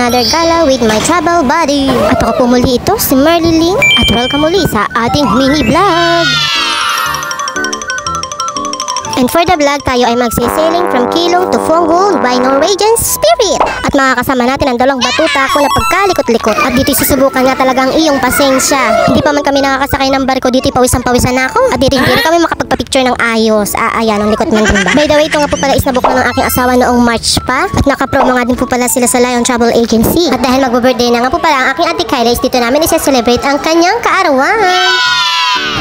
another gala with my travel buddy. At ako po muli ito, si Merly Ling. At welcome muli sa ating mini vlog. And for the vlog, tayo ay magsisailing from Keelung to Phong-Hu by Norwegian Spirit. At makakasama natin ang dalawang batuta ko na pagkalikot-likot. At dito susubukan nga talagang iyong pasensya. Hindi pa man kami nakakasakay ng barko, dito pawisan-pawisan na ako. At dito hindi rin kami makapagpa-picture ng ayos. Ayan, ang likot man din ba. By the way, ito nga po pala is nabook na ng aking asawa noong March pa. At nakapromo nga din po pala sila sa Lion Travel Agency. At dahil mag-birthday na nga po pala ang aking Auntie Kyla, is dito namin isa-celebrate ang kanyang kaarawan.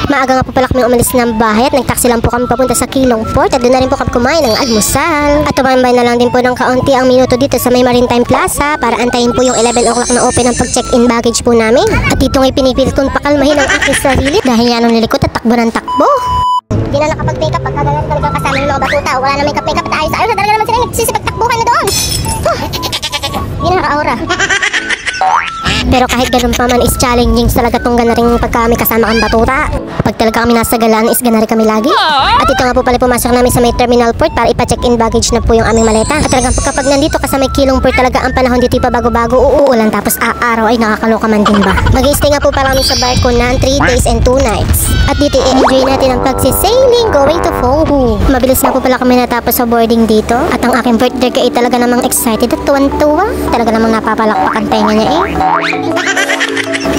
Maaga nga po pala kami umalis ng bahay at nagtaksi lang po kami papunta sa Keelung Port at doon na rin po kami kumain ng almusal. At tumambay na lang din po ng kaunti ang minuto dito sa may Maritime Plaza para antayin po yung 11 o'clock na open ang pag-check-in baggage po namin. At dito nga'y pinipilit kong pakalmahin ang aking sarili dahil yan ang nilikot at takbo ng takbo. Di na nakapag-makeup pagka ganyan talagang kasama ng mga batuta. Wala na makeup at ayos na talaga naman sila nagsisipagtakbuhan na doon. Di na naka-aura. Pero kahit ganun pa man is challenging talaga tong gana rin pagka may kasama kang batuta. Pag talaga kami nasa galaan is gana rin kami lagi. At ito nga po pala pumasok namin sa may terminal port para ipa-check-in baggage na po yung aming maleta. At talagang kapag nandito ka sa may Keelung Port talaga ang panahon dito pa bago-bago uuulan tapos aaraw ay nakakaloka man din ba. Mag-i-stay nga po pala kami sa barko ng 3 days and 2 nights. At dito i-enjoy natin ang pagsisailing going to Phong-Hu. Mabilis na po pala kami natapos sa boarding dito. At ang aking birthday ka ay talaga namang excited at tuwan-tuwa. Talaga namang napapalakpakan tayo niya eh.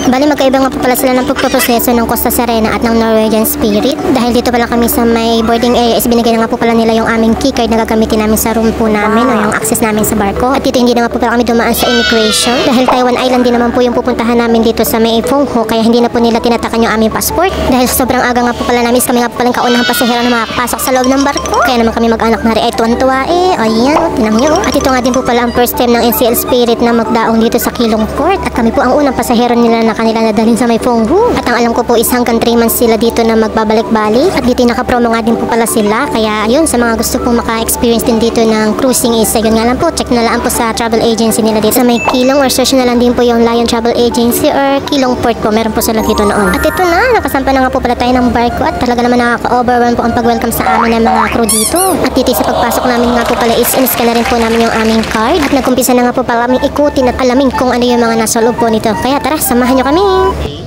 Bali magkaiba nga po pala sila ng pagproproseso ng Costa Serena at ng Norwegian Spirit. Dahil dito pala kami sa may boarding area is binigay na nga po pala nila yung aming keycard na gagamitin namin sa room po namin o yung access namin sa barko. At dito hindi na nga po pala kami dumaan sa immigration dahil Taiwan Island din naman po yung pupuntahan namin dito sa may Phong-Hu kaya hindi na po nila tinatakan yung aming passport. Dahil sobrang aga nga po pala namin kami nga po palang kaunahang pasahero na makakapasok sa loob ng barko. Kaya naman kami mag-anak na rin ay tuwan-tuwa eh. Ayan, tinang nyo. At ito nga din po pala ang first time ng NCL Spirit na magdaong dito sa Keelung Port. At kami po ang unang pasahero nila na kanila nadalhin sa may Phong-Hu. At ang alam ko po is hanggang 3 months sila dito na magbabalik-balik. At dito nakapromo nga din po pala sila. Kaya ayun, sa mga gusto pong maka-experience din dito ng cruising is ayun nga lang po, check na lang po sa travel agency nila dito sa may Keelung or search na lang din po yung Lion Travel Agency or Keelung Port po. Meron po sila dito noon. At ito na, nakasampa na nga po pala tayo ng barko at talaga naman nakaka-overwhelm po ang pag-welcome sa amin ng mga crew dito. At dito sa pagpasok namin nga po pala is in-scan na rin po namin yung aming card. At nagkumpisa na nga po pala kaming ikutin at alamin kung ano yung mga nasa loob po nito. Kaya tara, samahan nyo kami!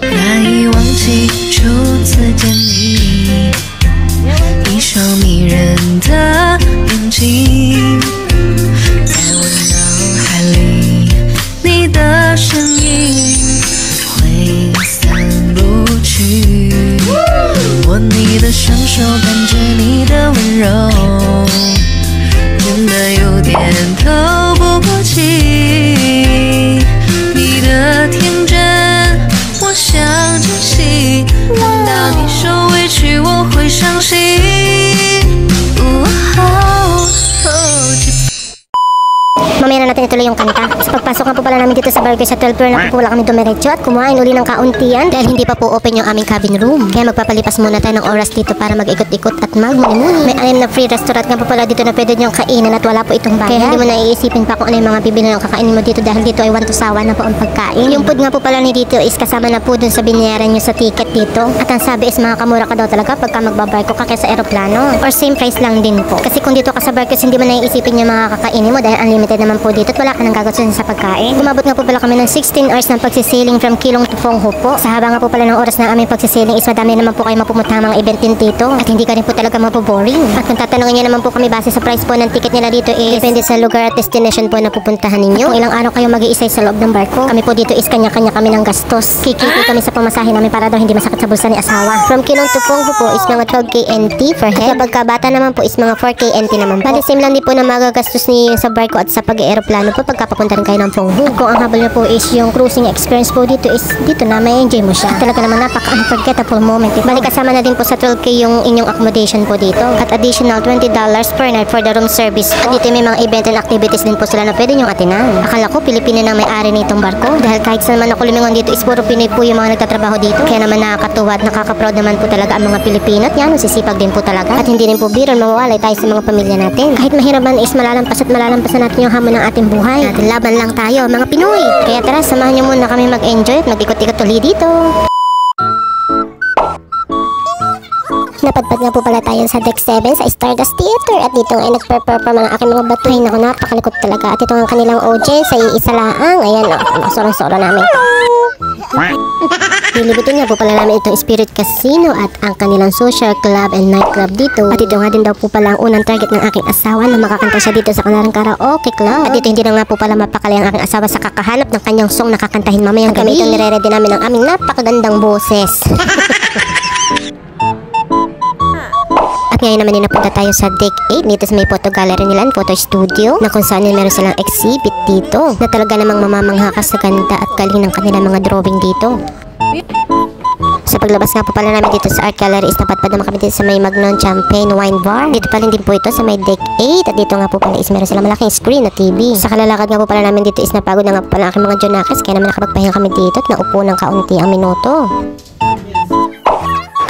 难以忘记初次见你，一双迷人的眼睛，在我脑海里，你的身影挥散不去。握你的双手，感觉你的温柔，真的有点透不过气。你的天真。 我想珍惜，难道你受委屈我会伤心？ Mamaya na natin ituloy yung kanta. Sa pagpasok nga po pala namin dito sa barko sa 12 floor na po pala kami dumiretso at kumain uli ng kauntian dahil hindi pa po open yung aming cabin room. Kaya magpapalipas muna tayo ng oras dito para mag-ikot-ikot at magmuni-muni. May 6 na free restaurant nga po pala dito na pwede niyong kainan at wala po itong bayad. Kaya hindi mo na iisipin pa kung ano yung mga bibili ng kakainin mo dito dahil dito ay 1 to sawa na po ang pagkain. Yung food nga po pala ni dito is kasama na po dun sa binayaran nyo sa ticket dito. At ang sabi is mga kamura ka daw talaga pagka magbabarko ka kaysa aeroplano. Or same price lang din po. Kasi kung dito ka sa barko hindi mo na iisipin yung mga kakainin mo dahil unlimited naman po dito at wala ka nang gagastusin sa pagkain. Umabot nga po pala kami ng 16 hours ng pagsisailing from Keelung to Phong-Hu po. Sa haba nga po pala ng oras na aming pagsisailing is madami naman po kayo mapumuntahan mga event din dito at hindi ka rin po talaga mapoboring. At kung tatanungin niyo naman po kami base sa price po ng ticket nila dito is depende sa lugar at destination po na pupuntahan ninyo. Kung ilang araw kayo mag-iisay sa loob ng barko, kami po dito is kanya-kanya kami ng gastos. Kikiti kami sa pamasahe namin para daw hindi masakit sa bulsa ni asawa. From Keelung to Phong-Hu po is mga 12k NT per head. At kapag kabata naman po is mga 4k NT naman po. Bali same lang din po na magagastos niyo sa barko at sa pag-aeroplano po pagkapapunta rin kayo ng Phong-Hu. At kung ang habol niyo po is yung cruising experience po dito is dito na may enjoy mo siya. Talaga naman napaka-unforgettable moment. Bali kasama na din po sa 12k yung inyong accommodation po dito. At additional $20 per night for the room service po. Dito may mga event and activities din po sila na pwede nyong atinan. Akala ko Pilipino na may-ari nitong barko dahil kahit saan man ako lumingon dito is puro Pinoy po yung mga nagtatrabaho dito. Kaya naman nakakatuwa at nakaka-proud naman po talaga ang mga Pilipino at yan, sisipag din po talaga. At hindi rin po biro mawawalay tayo sa mga pamilya natin. Kahit mahirap man is malalampas at malalampasan natin yung hamon ng ating buhay. Natin laban lang tayo mga Pinoy. Kaya tara, samahan nyo muna kami mag-enjoy at mag-ikot-ikot ulit dito. Napadpad nga po pala tayo sa Deck 7 sa Stardust Theater at dito nga ay nagper-perform ang aking mga batuhin. Naku, napakalikot talaga. At ito ang kanilang audience ay isa laang. Ayan, sorong-soro namin. Nilibutin nga po pala namin itong Spirit Casino at ang kanilang social club and nightclub dito. At ito nga din daw po pala ang unang target ng aking asawa na makakanta siya dito sa kanilang karaoke club. At dito hindi na nga po pala mapakali ang aking asawa sa kakahanap ng kanyang song na kakantahin mamayang gabi. Itong nire-ready namin ang aming napakagandang boses. At ngayon naman napunta tayo sa Deck 8 dito sa may photo gallery nila and photo studio na kung saan meron silang exhibit dito na talaga namang mamamangha ka sa ganda at galing ng kanilang mga drawing dito. Sa paglabas nga po pala namin dito sa art gallery is napadpad naman kami dito sa may Magnon Champagne Wine Bar. Dito pa rin din po ito sa may Deck 8 at dito nga po pala is meron silang malaking screen na TV. Sa kalalakad nga po pala namin dito is napagod na nga po pala aking mga Jonakis kaya naman nakapagpahinga kami dito at naupo ng kaunti ang minuto.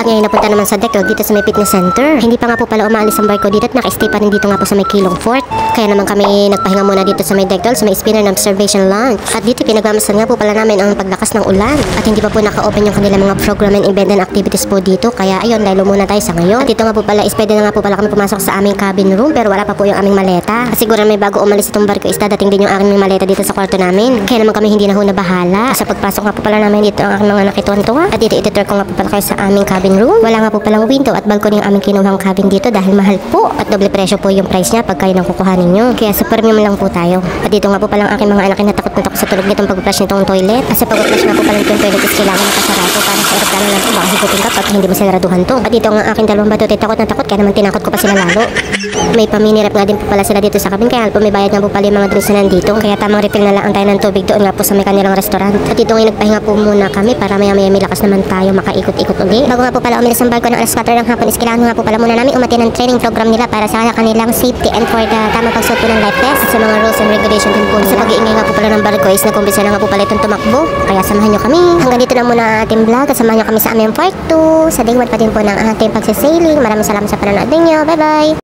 At ngayon napunta naman sa deck dito sa may fitness center. Hindi pa nga po pala umaalis ang barko dito at naka-stay pa rin dito nga po sa may Kilong Fort. Kaya naman kami nagpahinga muna dito sa may deck sa may spinner ng observation lounge. At dito pinagmamasdan nga po pala namin ang paglakas ng ulan. At hindi pa po naka-open yung kanilang mga program and event and activities po dito. Kaya ayun, lalo muna tayo sa ngayon. At dito nga po pala is pwede na nga po pala kami pumasok sa aming cabin room pero wala pa po yung aming maleta. At siguro may bago umalis itong barko is dadating din yung aming maleta dito sa kwarto namin. Kaya naman kami hindi na ho nabahala. Sa pagpasok nga po pala namin dito ang aking mga nakituan-tuwa. At dito itutur ko nga po pala kayo sa aming cabin room. Wala nga po palang window at balcony yung aming kinuhang cabin dito dahil mahal po at doble presyo po yung price niya pag kayo nang kukuhanin nyo. Kaya sa premium lang po tayo. At dito nga po palang aking mga anak ay natakot na takot sa tulog nitong pag-flush nitong toilet. At sa pag-flush nga po palang itong toilet is kailangan nakasarado para sa aeroplano lang po baka higutin ka pag hindi mo sinaraduhan to. At dito nga aking dalawang batot ay takot na takot kaya naman tinakot ko pa sila lalo. May pamini-rep nga din po pala sila dito sa cabin kaya po may bayad nga po pala yung mga drinks na nandito. Kaya tamang refill na lang ang tayo ng tubig doon nga po sa may kanilang restaurant. At dito ngayon nagpahinga po muna kami para maya-maya may lakas naman tayo makaikot-ikot uli. Bago nga po pala umilis ang barko ng alas 4 ng hapon is kailangan nga po pala muna namin umati ng training program nila para sa kanilang safety and for the tamang pagsuot po ng life vest at sa mga rules and regulation din po. Sa pag-iingay nga po pala ng barko is nag-umpisa na nga po pala itong tumakbo. Kaya samahan nyo kami. Hanggang dito na muna ating vlog at samahan nyo kami sa aming part 2. Sa day 1 pa din po ng ating pagsasailing. Maraming salamat sa panonood ninyo. Bye bye!